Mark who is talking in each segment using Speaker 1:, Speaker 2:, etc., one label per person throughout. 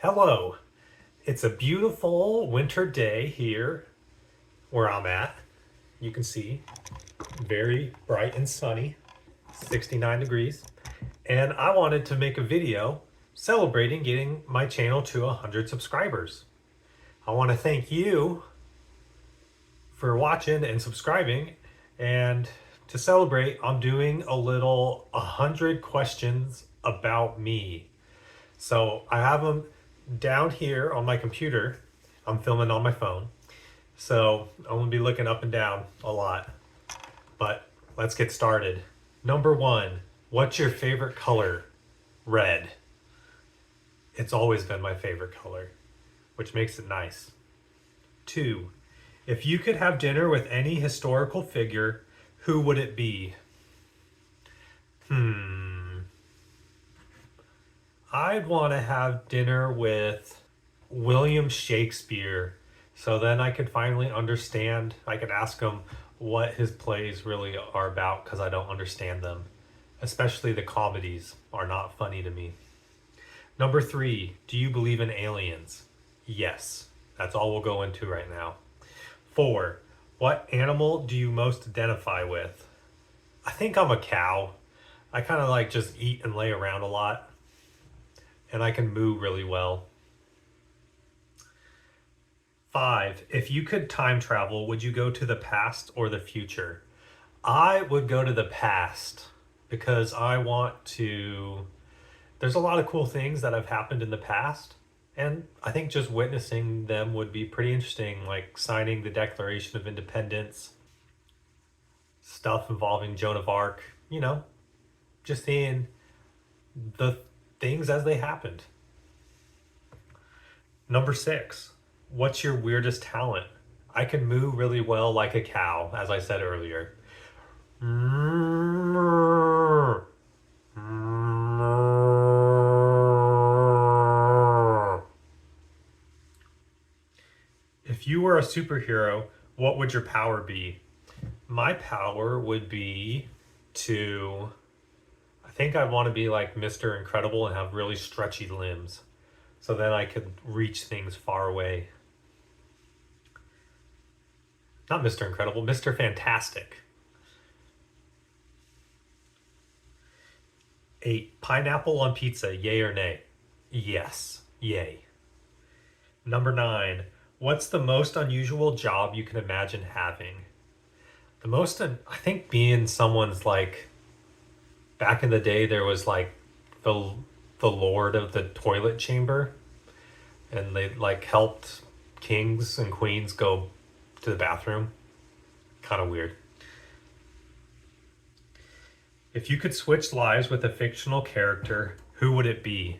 Speaker 1: Hello. It's a beautiful winter day here where I'm at. You can see very bright and sunny, 69 degrees. And I wanted to make a video celebrating getting my channel to 100 subscribers. I want to thank you for watching and subscribing. And to celebrate, I'm doing a little 100 questions about me. So I have them down here on my computer. I'm filming on my phone. So I'm gonna be looking up and down a lot. But let's get started. Number one, what's your favorite color? Red. It's always been my favorite color, which makes it nice. Two, if you could have dinner with any historical figure, who would it be? I'd want to have dinner with William Shakespeare. So then I could finally understand. I could ask him what his plays really are about because I don't understand them. Especially the comedies are not funny to me. Number three, do you believe in aliens? Yes. That's all we'll go into right now. Four, what animal do you most identify with? I think I'm a cow. I kind of like just eat and lay around a lot. And I can moo really well. Five, if you could time travel, would you go to the past or the future? I would go to the past because I want to. There's a lot of cool things that have happened in the past. And I think just witnessing them would be pretty interesting, like signing the Declaration of Independence, stuff involving Joan of Arc, just seeing the things as they happened. Number six, what's your weirdest talent? I can moo really well like a cow, as I said earlier. If you were a superhero, what would your power be? My power would be to. I think I'd want to be like Mr. Incredible and have really stretchy limbs. So then I could reach things far away. Not Mr. Incredible, Mr. Fantastic. 8. Pineapple on pizza, yay or nay? Yes, yay. Number 9. What's the most unusual job you can imagine having? I think being someone's like, back in the day there was like the lord of the toilet chamber, and they like helped kings and queens go to the bathroom. Kind of weird. If you could switch lives with a fictional character, who would it be?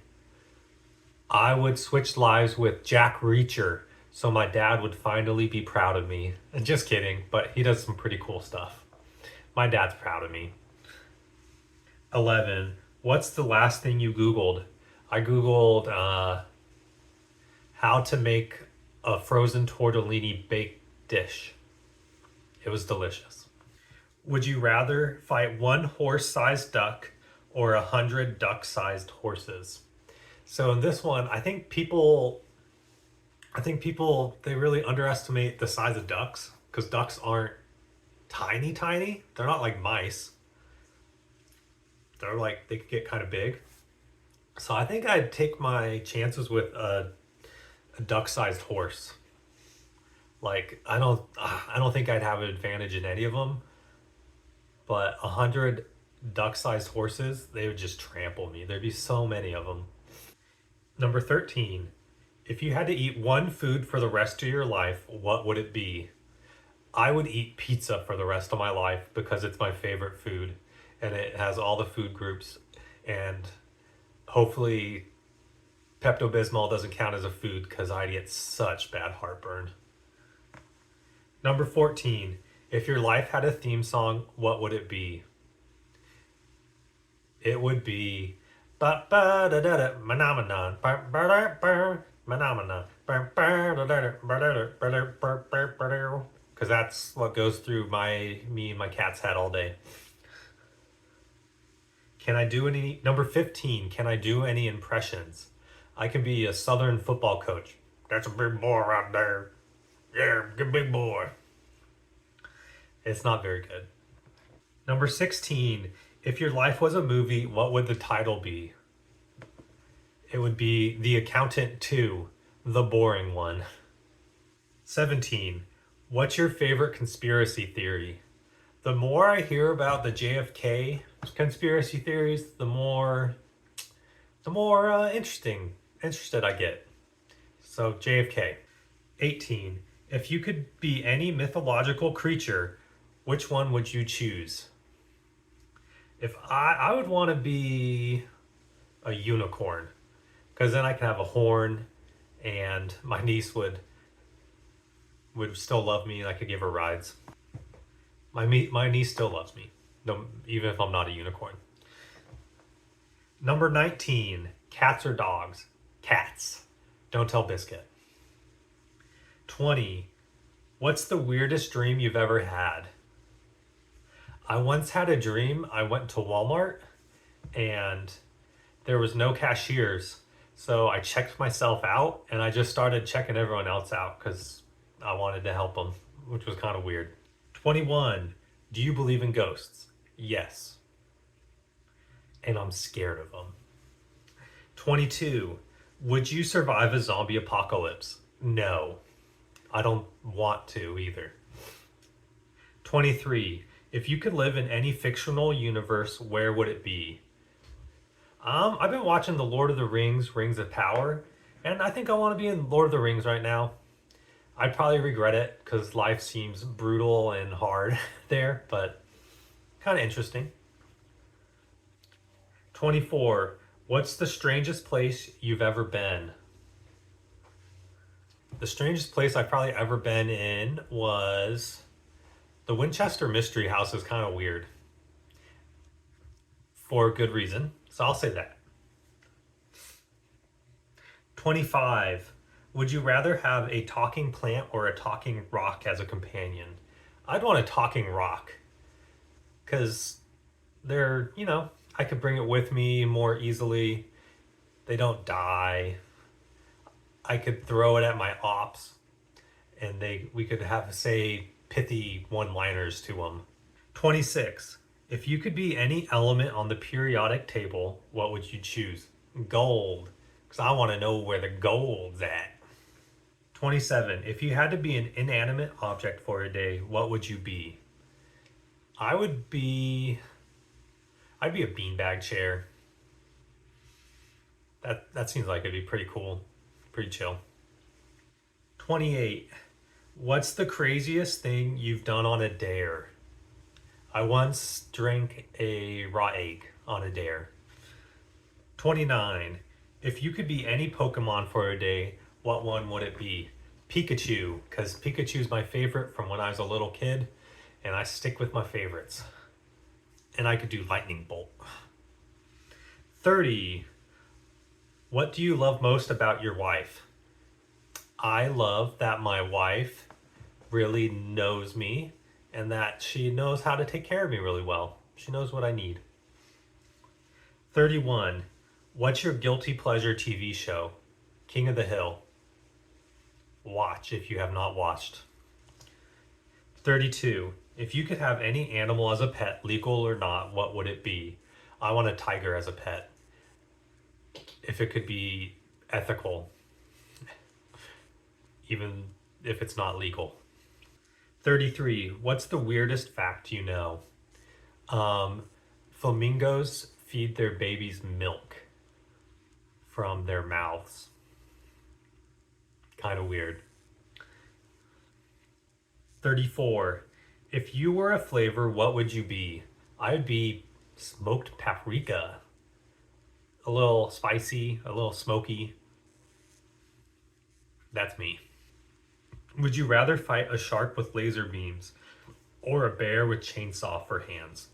Speaker 1: I would switch lives with Jack Reacher, so my dad would finally be proud of me. And just kidding, but he does some pretty cool stuff. My dad's proud of me. 11. What's the last thing you Googled? I Googled how to make a frozen tortellini baked dish. It was delicious. Would you rather fight one horse-sized duck or 100 duck-sized horses? So in this one, I think people they really underestimate the size of ducks because ducks aren't tiny, tiny. They're not like mice. They could get kind of big. So I think I'd take my chances with a duck-sized horse. Like I don't think I'd have an advantage in any of them. But 100 duck-sized horses, they would just trample me. There'd be so many of them. Number 13. If you had to eat one food for the rest of your life, what would it be? I would eat pizza for the rest of my life because it's my favorite food and it has all the food groups, and hopefully Pepto-Bismol doesn't count as a food because I'd get such bad heartburn. Number 14. If your life had a theme song, what would it be? It would be ba ba da da da phenomenon because that's what goes through me and my cat's head all day. Can I do any? Number 15. Can I do any impressions? I can be a Southern football coach. That's a big boy right there. Yeah, good big boy. It's not very good. Number 16. If your life was a movie, what would the title be? It would be The Accountant 2, The Boring One. 17. What's your favorite conspiracy theory? The more I hear about the JFK conspiracy theories, the more interested I get. So JFK. 18. If you could be any mythological creature, which one would you choose? If I would want to be a unicorn, because then I can have a horn, and my niece would still love me, and I could give her rides. My niece still loves me, no, even if I'm not a unicorn. Number 19. Cats or dogs? Cats. Don't tell Biscuit. 20. What's the weirdest dream you've ever had? I once had a dream. I went to Walmart and there was no cashiers. So I checked myself out and I just started checking everyone else out because I wanted to help them, which was kind of weird. 21. Do you believe in ghosts? Yes. And I'm scared of them. 22. Would you survive a zombie apocalypse? No. I don't want to either. 23. If you could live in any fictional universe, where would it be? I've been watching The Lord of the Rings, Rings of Power, and I think I want to be in Lord of the Rings right now. I'd probably regret it because life seems brutal and hard there, but kind of interesting. 24. What's the strangest place you've ever been? The strangest place I've probably ever been in was the Winchester Mystery House. Is kind of weird for a good reason, so I'll say that. 25. Would you rather have a talking plant or a talking rock as a companion? I'd want a talking rock because I could bring it with me more easily. They don't die. I could throw it at my ops and we could have, say, pithy one-liners to them. 26. If you could be any element on the periodic table, what would you choose? Gold, because I want to know where the gold's at. 27. If you had to be an inanimate object for a day, what would you be? I'd be a beanbag chair. That seems like it'd be pretty cool, pretty chill. 28. What's the craziest thing you've done on a dare? I once drank a raw egg on a dare. 29. If you could be any Pokemon for a day, what one would it be? Pikachu, because Pikachu's my favorite from when I was a little kid, and I stick with my favorites. And I could do Lightning Bolt. 30. What do you love most about your wife? I love that my wife really knows me and that she knows how to take care of me really well. She knows what I need. 31. What's your guilty pleasure TV show? King of the Hill. Watch if you have not watched. 32. If you could have any animal as a pet, legal or not, what would it be? I want a tiger as a pet. If it could be ethical, even if it's not legal. 33. What's the weirdest fact you know? Flamingos feed their babies milk from their mouths. Kind of weird. 34. If you were a flavor, what would you be? I would be smoked paprika. A little spicy, a little smoky. That's me. Would you rather fight a shark with laser beams or a bear with chainsaw for hands?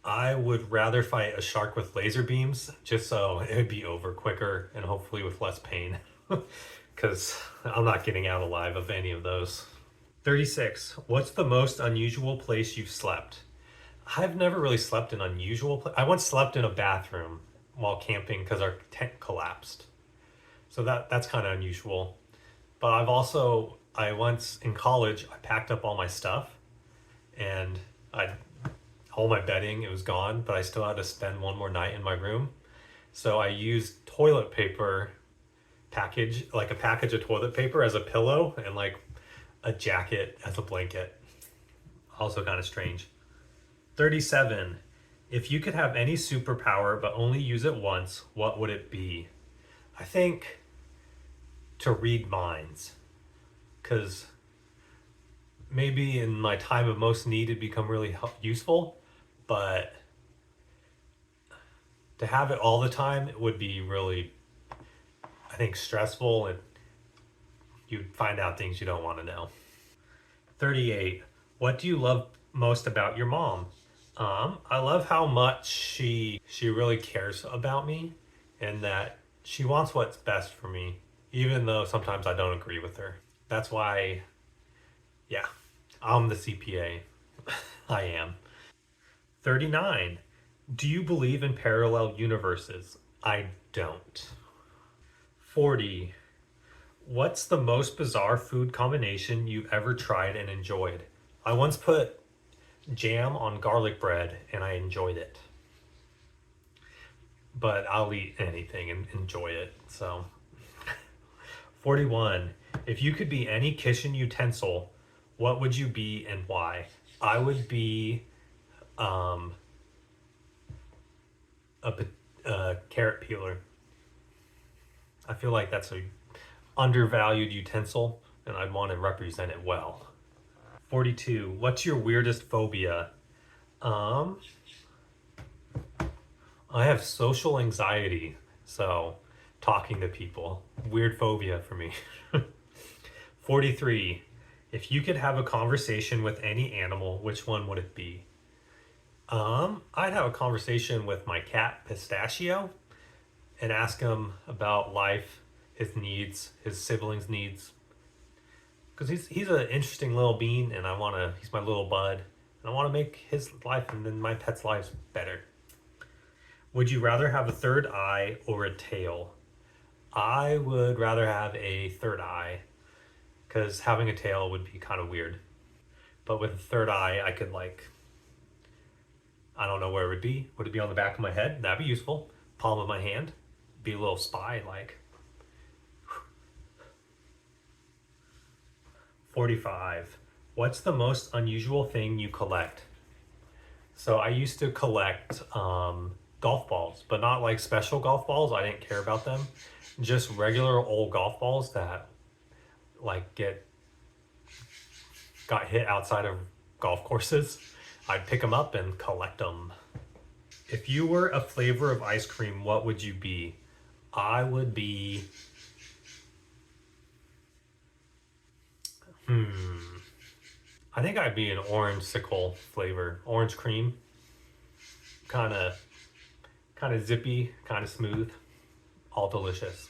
Speaker 1: I would rather fight a shark with laser beams just so it would be over quicker and hopefully with less pain. Because I'm not getting out alive of any of those. 36. What's the most unusual place you've slept? I've never really slept in unusual I once slept in a bathroom while camping because our tent collapsed. So that's kind of unusual. But I once in college, I packed up all my stuff and I all my bedding, it was gone, but I still had to spend one more night in my room. So I used toilet paper package, like a package of toilet paper as a pillow and like a jacket as a blanket. Also kind of strange. 37. If you could have any superpower but only use it once, what would it be? I think to read minds. Because maybe in my time of most need it'd become really useful, but to have it all the time it would be really, I think, stressful, and you'd find out things you don't want to know. 38. What do you love most about your mom? I love how much she really cares about me and that she wants what's best for me, even though sometimes I don't agree with her. That's why, yeah, I'm the CPA. I am. 39. Do you believe in parallel universes? I don't. 40. What's the most bizarre food combination you've ever tried and enjoyed? I once put jam on garlic bread and I enjoyed it. But I'll eat anything and enjoy it. So, 41. If you could be any kitchen utensil, what would you be and why? I would be um, a carrot peeler. I feel like that's a undervalued utensil and I'd want to represent it well. 42. What's your weirdest phobia? Um, I have social anxiety, so talking to people, weird phobia for me. 43. If you could have a conversation with any animal, which one would it be? I'd have a conversation with my cat Pistachio and ask him about life, his needs, his siblings' needs. Because he's an interesting little bean, and he's my little bud, and I want to make his life and then my pet's lives better. Would you rather have a third eye or a tail? I would rather have a third eye, because having a tail would be kind of weird. But with a third eye, I could I don't know where it would be. Would it be on the back of my head? That'd be useful. Palm of my hand. Be a little spy like. 45. What's the most unusual thing you collect? So I used to collect golf balls, but not like special golf balls. I didn't care about them. Just regular old golf balls that like got hit outside of golf courses. I'd pick them up and collect them. If you were a flavor of ice cream, what would you be? I would be I think I'd be an orange sickle flavor. Orange cream. Kind of zippy, kind of smooth. All delicious.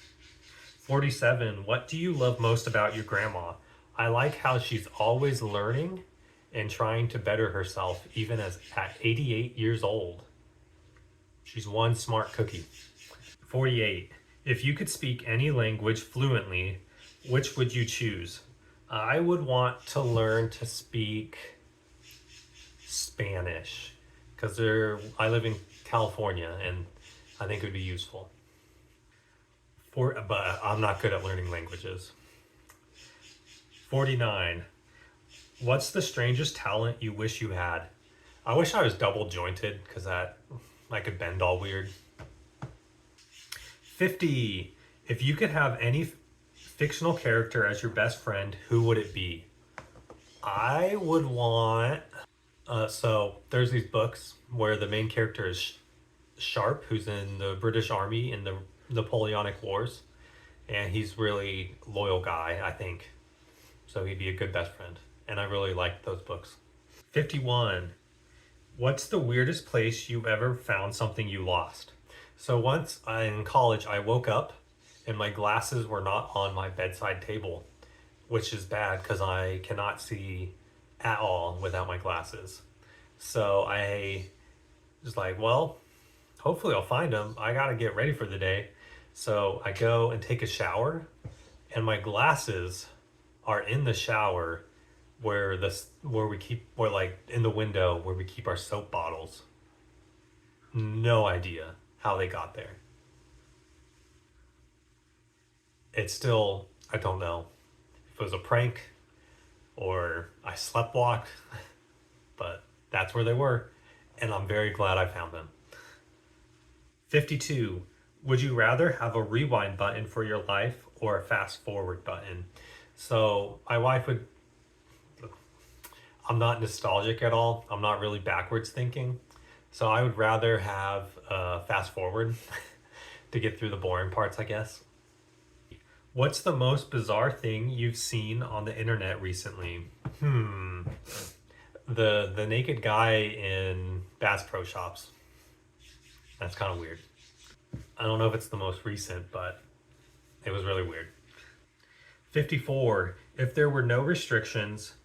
Speaker 1: 47. What do you love most about your grandma? I like how she's always learning and trying to better herself, even at 88 years old. She's one smart cookie. 48. If you could speak any language fluently, which would you choose? I would want to learn to speak Spanish because I live in California and I think it would be useful. But I'm not good at learning languages. 49. What's the strangest talent you wish you had? I wish I was double jointed because I could bend all weird. 50. If you could have any fictional character as your best friend, who would it be? I would want. So there's these books where the main character is Sharp, who's in the British Army in the Napoleonic Wars, and he's really loyal guy, I think. So he'd be a good best friend, and I really liked those books. 51. What's the weirdest place you've ever found something you lost? So once in college, I woke up and my glasses were not on my bedside table, which is bad because I cannot see at all without my glasses. So I was like, well, hopefully I'll find them. I gotta get ready for the day. So I go and take a shower, and my glasses are in the shower where we keep, or like in the window where we keep our soap bottles. No idea how they got there. It's still, I don't know if it was a prank or I sleptwalked, but that's where they were, and I'm very glad I found them. 52. Would you rather have a rewind button for your life or a fast forward button? So, my wife would, I'm not nostalgic at all. I'm not really backwards thinking. So, I would rather have fast forward to get through the boring parts, I guess. What's the most bizarre thing you've seen on the internet recently? Hmm. The naked guy in Bass Pro Shops. That's kind of weird. I don't know if it's the most recent, but it was really weird. 54. If there were no restrictions,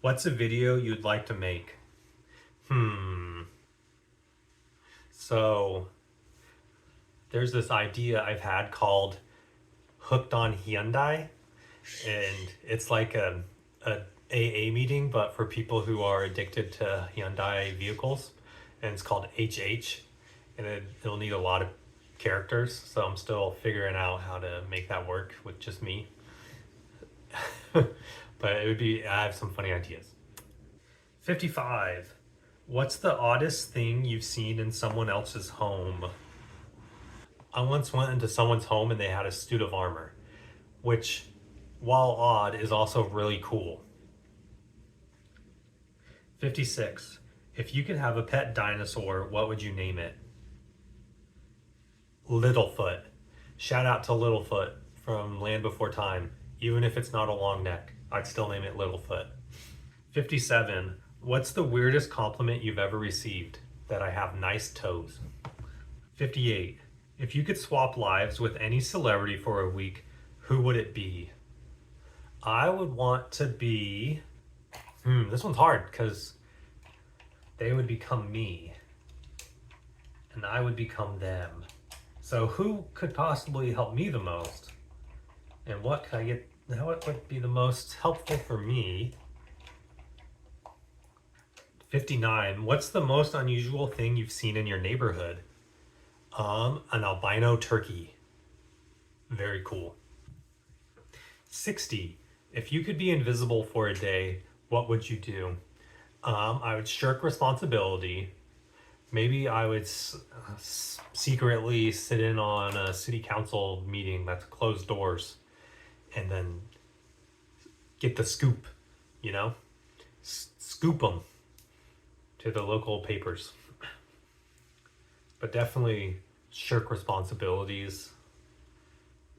Speaker 1: what's a video you'd like to make? Hmm. So there's this idea I've had called Hooked on Hyundai, and it's like a AA meeting, but for people who are addicted to Hyundai vehicles, and it's called HH, and it'll need a lot of characters, so I'm still figuring out how to make that work with just me. But it would be, I have some funny ideas. 55. What's the oddest thing you've seen in someone else's home? I once went into someone's home and they had a suit of armor, which, while odd, is also really cool. 56. If you could have a pet dinosaur, what would you name it? Littlefoot. Shout out to Littlefoot from Land Before Time. Even if it's not a long neck, I'd still name it Littlefoot. 57. What's the weirdest compliment you've ever received? That I have nice toes. 58. If you could swap lives with any celebrity for a week, who would it be? I would want to be. This one's hard because they would become me and I would become them. So who could possibly help me the most? And what can I get? What would be the most helpful for me? 59. What's the most unusual thing you've seen in your neighborhood? An albino turkey. Very cool. 60. If you could be invisible for a day, what would you do? I would shirk responsibility. Maybe I would secretly sit in on a city council meeting that's closed doors and then get the scoop, you know? Scoop them to the local papers. But definitely shirk responsibilities,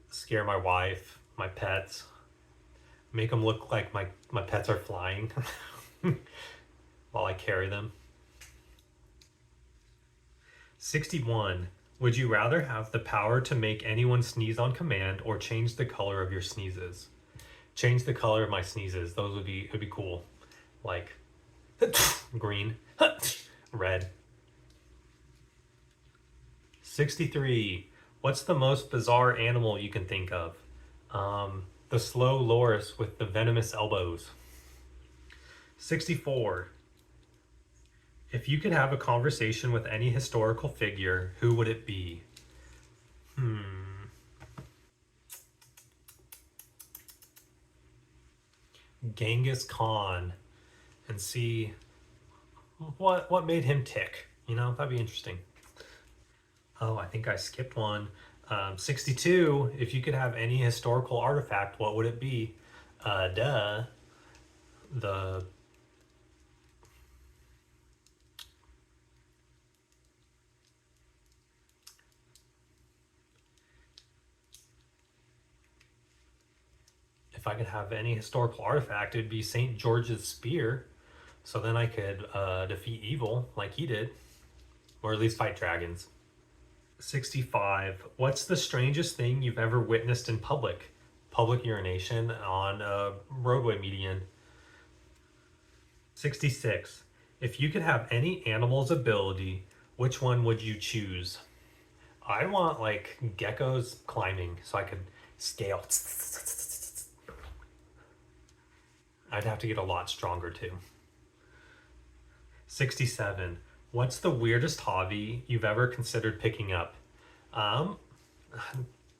Speaker 1: scare my wife, my pets, make them look like my pets are flying while I carry them. 61. Would you rather have the power to make anyone sneeze on command or change the color of your sneezes? Change the color of my sneezes. Those would be cool. Like green, red. 63. What's the most bizarre animal you can think of? The slow loris with the venomous elbows. 64. If you could have a conversation with any historical figure, who would it be? Genghis Khan, and see what made him tick. You know, that'd be interesting. Oh, I think I skipped one. 62. If you could have any historical artifact, what would it be? The if I could have any historical artifact, it'd be St. George's spear. So then I could defeat evil like he did, or at least fight dragons. 65. What's the strangest thing you've ever witnessed in public? Public urination on a roadway median. 66. If you could have any animal's ability, Which one would you choose? I want like geckos climbing so I could scale. I'd have to get a lot stronger too. 67. What's the weirdest hobby you've ever considered picking up? Um,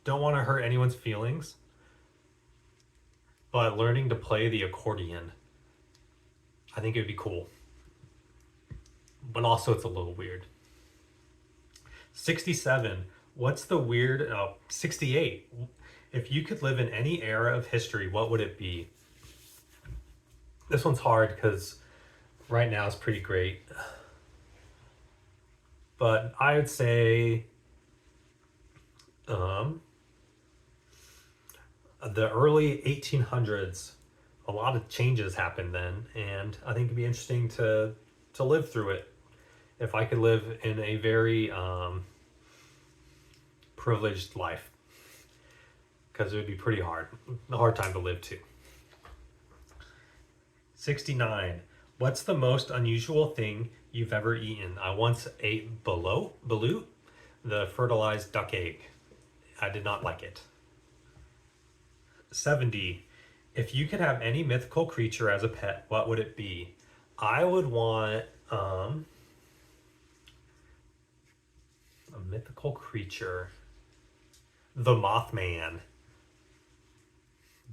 Speaker 1: don't want to hurt anyone's feelings, but learning to play the accordion, I think it would be cool. But also, it's a little weird. 67. What's the weird? Oh, 68. If you could live in any era of history, what would it be? This one's hard because right now is pretty great. But I would say um, the early 1800s. A lot of changes happened then, and I think it'd be interesting to live through it. If I could live in a very privileged life, because it would be pretty hard, a hard time to live too. 69. What's the most unusual thing you've ever eaten? I once ate balut, the fertilized duck egg. I did not like it. 70. If you could have any mythical creature as a pet, what would it be? I would want a mythical creature. The Mothman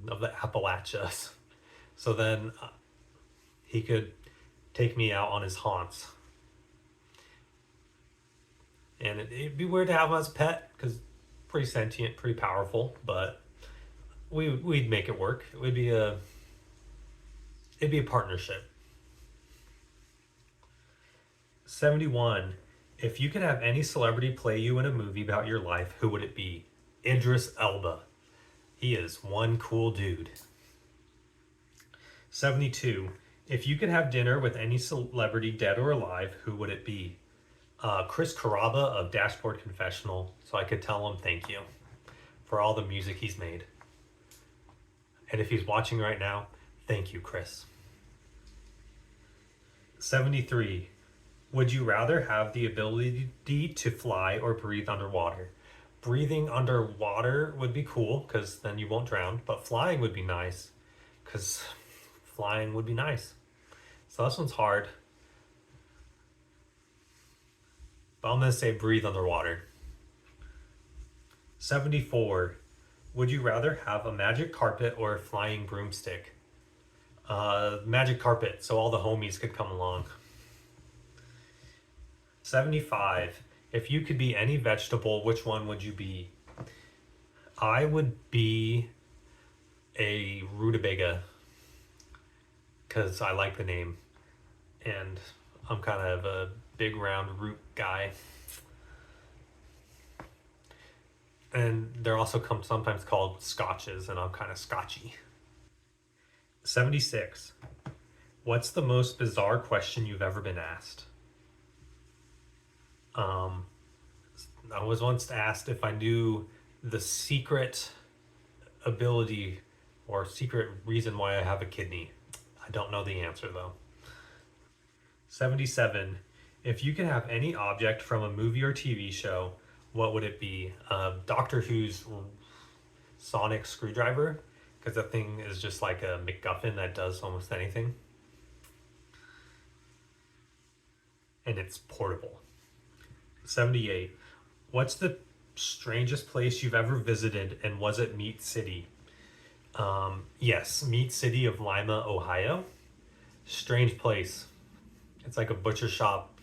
Speaker 1: of the Appalachias. So then he could take me out on his haunts. And it'd be weird to have him as a pet because pretty sentient, pretty powerful, but we'd make it work. It'd be a partnership. 71. If you could have any celebrity play you in a movie about your life, who would it be? Idris Elba. He is one cool dude. 72. If you could have dinner with any celebrity, dead or alive, who would it be? Chris Carrabba of Dashboard Confessional, so I could tell him thank you for all the music he's made. And if he's watching right now, thank you, Chris. 73. Would you rather have the ability to fly or breathe underwater? Breathing underwater would be cool because then you won't drown, but flying would be nice because flying would be nice. So this one's hard. But I'm going to say breathe underwater. 74. Would you rather have a magic carpet or a flying broomstick? Magic carpet, so all the homies could come along. 75. If you could be any vegetable, which one would you be? I would be a rutabaga because I like the name. And I'm kind of a big round root guy. And they're also sometimes called scotches, and I'm kind of scotchy. 76. What's the most bizarre question you've ever been asked? I was once asked if I knew the secret ability or secret reason why I have a kidney. I don't know the answer though. 77. If you could have any object from a movie or TV show, what would it be? Doctor Who's sonic screwdriver, because that thing is just like a MacGuffin that does almost anything. And it's portable. 78. What's the strangest place you've ever visited, and was it Meat City? Yes, Meat City of Lima, Ohio. Strange place. It's like a butcher shop,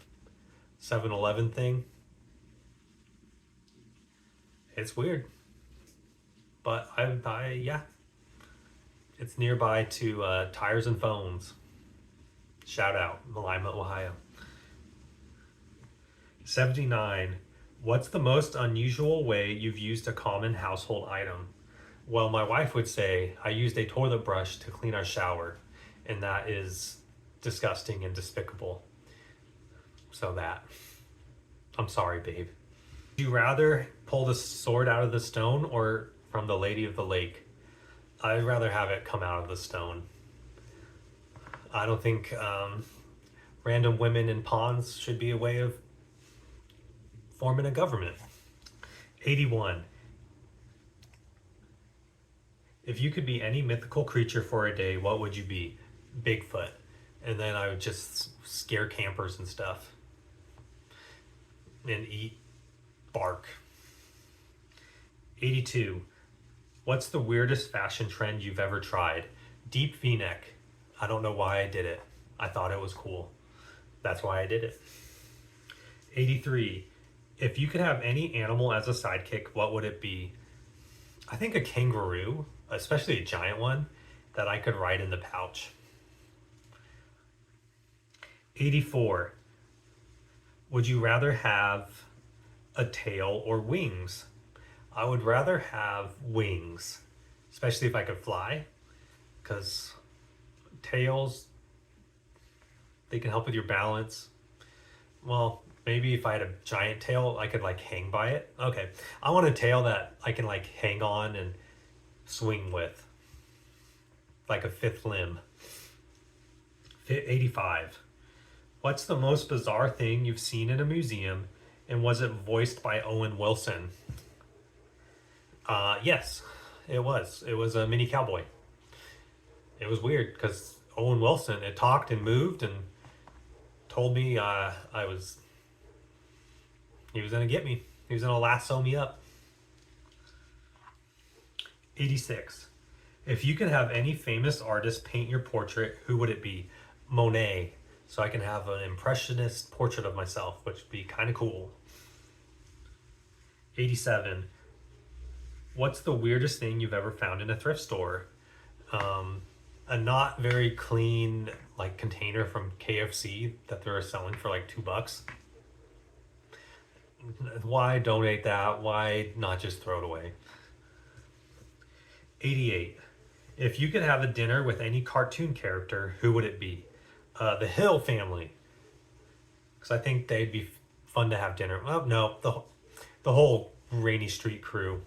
Speaker 1: 7-Eleven thing. It's weird. But yeah. It's nearby to Tires and Phones. Shout out, Lima, Ohio. 79. What's the most unusual way you've used a common household item? Well, my wife would say I used a toilet brush to clean our shower, and that is disgusting and despicable. So I'm sorry, babe. Would you rather pull the sword out of the stone or from the Lady of the Lake? I'd rather have it come out of the stone. I don't think random women in ponds should be a way of forming a government. 81. If you could be any mythical creature for a day, what would you be? Bigfoot. And then I would just scare campers and stuff. And eat bark. 82. What's the weirdest fashion trend you've ever tried? Deep V-neck. I don't know why I did it. I thought it was cool. That's why I did it. 83. If you could have any animal as a sidekick, what would it be? I think a kangaroo, especially a giant one, that I could ride in the pouch. 84. Would you rather have a tail or wings? I would rather have wings, especially if I could fly, because tails, they can help with your balance. Well, maybe if I had a giant tail, I could like hang by it. Okay, I want a tail that I can like hang on and swing with, like a fifth limb. 85. What's the most bizarre thing you've seen in a museum, and was it voiced by Owen Wilson? Yes, it was. It was a mini cowboy. It was weird because Owen Wilson, it talked and moved and told me he was gonna get me. He was gonna lasso me up. 86. If you could have any famous artist paint your portrait, who would it be? Monet. So I can have an impressionist portrait of myself, which would be kind of cool. 87. What's the weirdest thing you've ever found in a thrift store? A not very clean like container from KFC that they're selling for like $2. Why donate that? Why not just throw it away? 88. If you could have a dinner with any cartoon character, who would it be? The Hill family, because I think they'd be fun to have dinner. Well, no, the whole Rainy Street crew,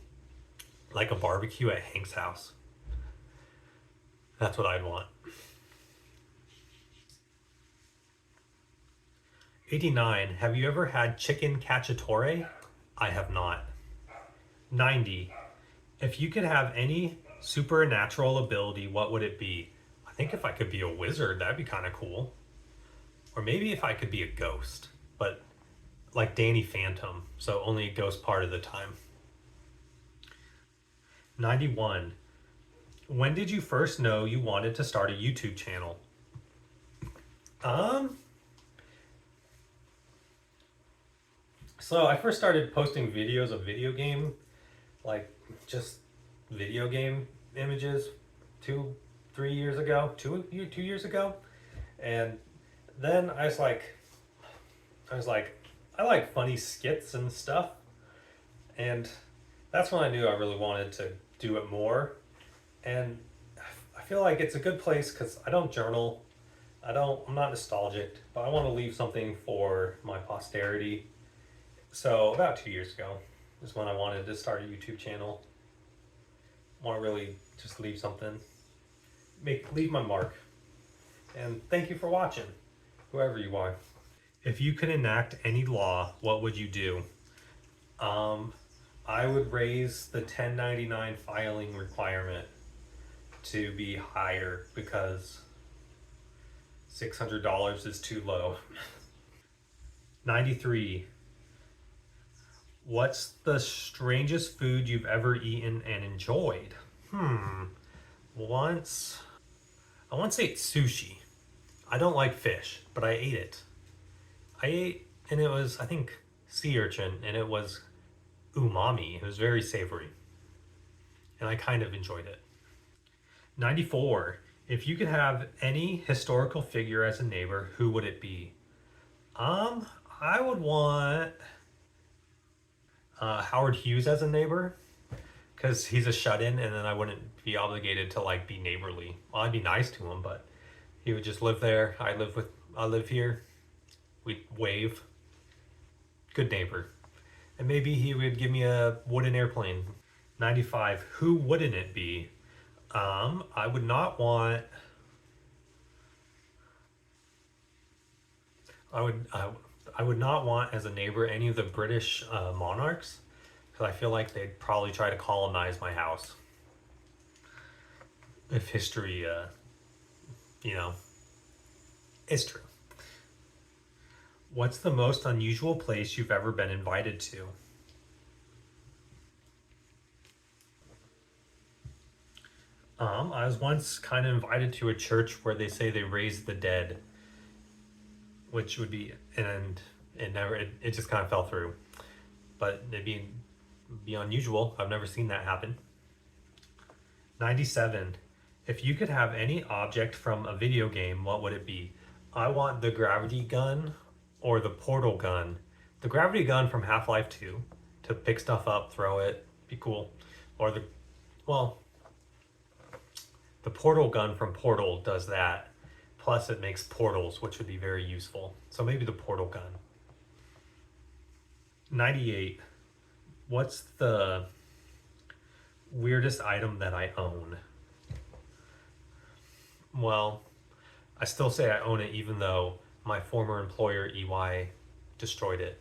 Speaker 1: like a barbecue at Hank's house. That's what I'd want. 89. Have you ever had chicken cacciatore? I have not. 90. If you could have any supernatural ability, what would it be? I think if I could be a wizard, that'd be kind of cool. Or maybe if I could be a ghost, but like Danny Phantom, so only a ghost part of the time. 91. When did you first know you wanted to start a YouTube channel? So I first started posting videos of video game, like just video game images 2 years ago, 2 years ago. And then I was like, I like funny skits and stuff. And that's when I knew I really wanted to do it more. And I feel like it's a good place because I don't journal. I'm not nostalgic, but I want to leave something for my posterity. So about 2 years ago is when I wanted to start a YouTube channel. I want to really just leave something, leave my mark. And thank you for watching, whoever you are. If you could enact any law, what would you do? I would raise the 1099 filing requirement to be higher because $600 is too low. 93. What's the strangest food you've ever eaten and enjoyed? Once, I once ate sushi. I don't like fish, but I ate it. And it was, I think, sea urchin, and it was umami. It was very savory. And I kind of enjoyed it. 94. If you could have any historical figure as a neighbor, who would it be? I would want Howard Hughes as a neighbor, because he's a shut-in, and then I wouldn't be obligated to like be neighborly. Well, I'd be nice to him, but he would just live there. I live here. We'd wave. Good neighbor. And maybe he would give me a wooden airplane. 95. Who wouldn't it be? I would not want. I I would not want as a neighbor any of the British monarchs, because I feel like they'd probably try to colonize my house. If history, you know, is true. What's the most unusual place you've ever been invited to? I was once kind of invited to a church where they say they raise the dead, which would be, and it just kind of fell through. But it'd be unusual. I've never seen that happen. 97. If you could have any object from a video game, what would it be? I want the gravity gun or the portal gun. The gravity gun from Half-Life 2 to pick stuff up, throw it, be cool. Or the portal gun from Portal does that. Plus it makes portals, which would be very useful. So maybe the portal gun. 98. What's the weirdest item that I own? Well, I still say I own it even though my former employer, EY, destroyed it.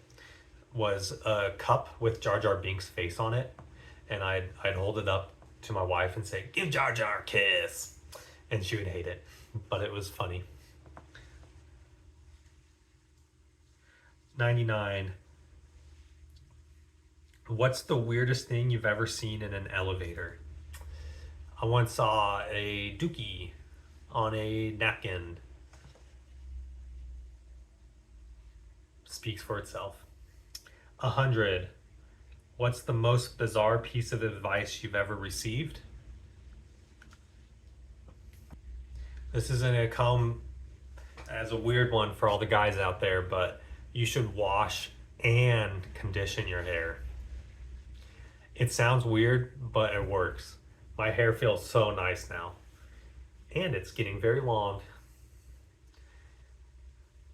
Speaker 1: Was a cup with Jar Jar Binks' face on it. And I'd hold it up to my wife and say, "Give Jar Jar a kiss." And she would hate it. But it was funny. 99. What's the weirdest thing you've ever seen in an elevator? I once saw a dookie on a napkin. Speaks for itself. 100. What's the most bizarre piece of advice you've ever received? This is going to come as a weird one for all the guys out there, but you should wash and condition your hair. It sounds weird, but it works. My hair feels so nice now. And it's getting very long.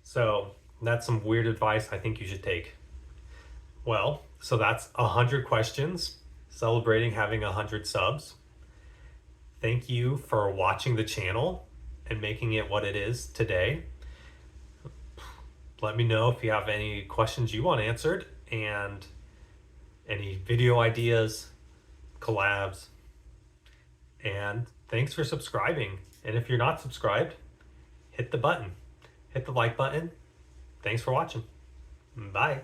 Speaker 1: So that's some weird advice I think you should take. Well, so that's 100 questions, celebrating having 100 subs. Thank you for watching the channel and making it what it is today. Let me know if you have any questions you want answered and any video ideas, collabs, and thanks for subscribing. And if you're not subscribed, hit the button, hit the like button. Thanks for watching. Bye.